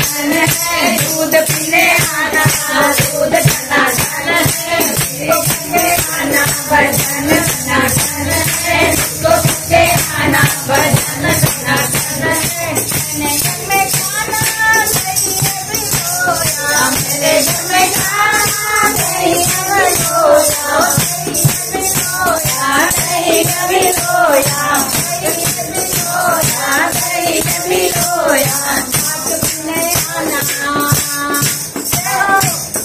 टनाटन है, दूध पीने आना, दूध टनाटन है, जिसको करके आना भजन टनाटन है, जिसको करके आना भजन टनाटन है। मेरे घर में खाना नहीं अभी रोया, मेरे घर में खाना नहीं अभी रोया, नहीं कभी रोया, नहीं कभी रोया, नहीं कभी रोया। रात पीने आना,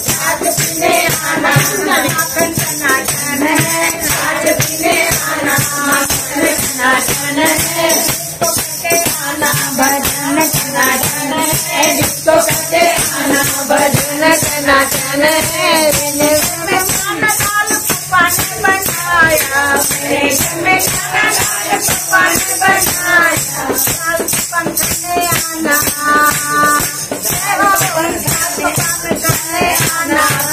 रात पीने आना, टनाटन टनाटन है, रात पीने आना, टनाटन है, जिसको करके आना भजन टनाटन है, जिसको करके आना भजन टनाटन है। मेरे घर में खाना दाल पकवान बनाया, मेरे घर में खाना दाल पकवान बनाया, दाल पकवान करने आना,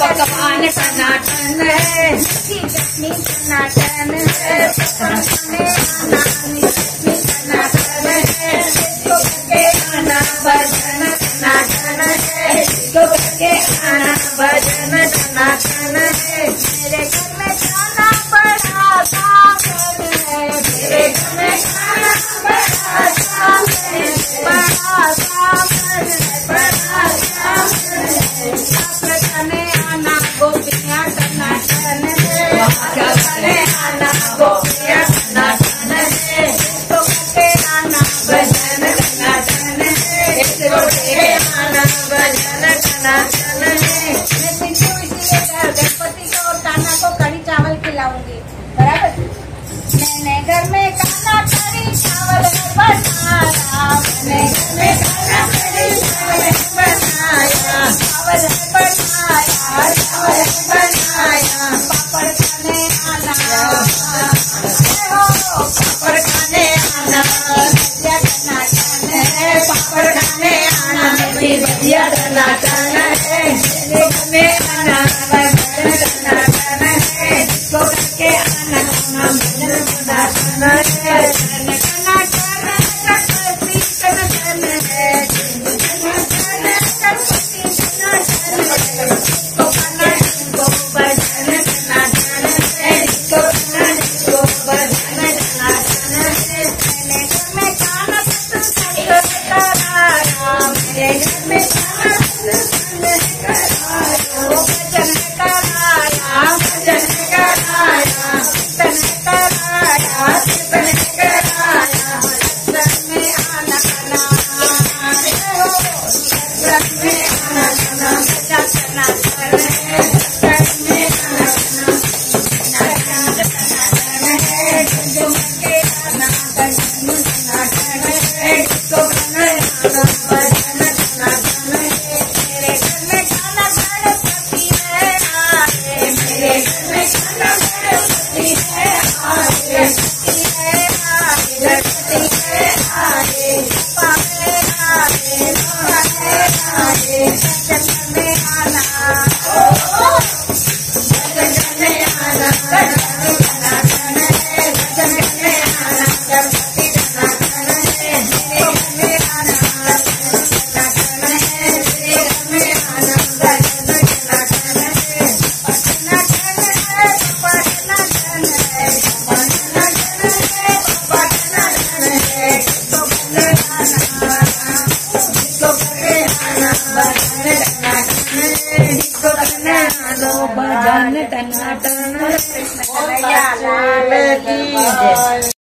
पकवान टनाटन है, मीठी चटनी टनाटन है, पकवान करने आना, चटनी टनाटन है, जिसको करके आना भजन टनाटन है, जिसको करके आना भजन टनाटन है। मेरे घर में खाना बड़ा सागर है, मेरे घर में खाना बड़ा सागर है, बड़ा सागर है, बड़ा सागर है। सागर खाने आना गोपियाँ टनाटन है, सागर खाने आना गोपियाँ टनाटन है, जिसको करके आना भजन टनाटन है, जिसको करके आना भजन टनाटन है। गणपति को और कान्हा को कढ़ी चावल खिलाऊंगी, बराबर। मैंने घर में कान्हा कढ़ी चावल बनाया, मैंने घर में कान्हा कढ़ी चावल बनाया, चावल बनाया, चावल बनाया। पापड़ खाने आना, पापड़ खाने आना, भजिया टनाटन है, पापड़ खाने आना, भजिया टनाटन है, मेरे घर में आना भजन टनाटन है, जिसको करके आना भजन टनाटन है। टनाटन गणपति टनाटन है, टनाटन गणपति टनाटन है, जिसको करना जिसको भजन टनाटन है, जिसको करना जिसको भजन टनाटन है। मेरे घर में खाना सत्संग कराया, मेरे घर में खाना सत्संग कराया, भजन कराया, भजन कराया, कीर्तन कराया, कीर्तन कराया। सत्संग में आना सत्संग में आना भजन टनाटन है, सत्संग में आना टनाटन है, जिसको करके आना भजन टनाटन है, जिसको करना आना भजन टनाटन है। मेरे घर में खाना गणपति है आए, मेरे घर में खाना गणपति है आए, गणपति है आए, गणपति है आए, पापे आए, पापे आए। भजन में आना, भजन में आना, गणपति टनाटन है, भजन में आना, गणपति टनाटन है, मेरे घर में आना टनाटन है, मेरे घर में आना भजन टनाटन है। टनाटन है, टनाटन है, टनाटन है, टनाटन है, जिसको करके आना, जिसको करके आना भजन टनाटन है, जिसको करना आना भजन टनाटन है। कृष्ण कन्हैया लाल की जय।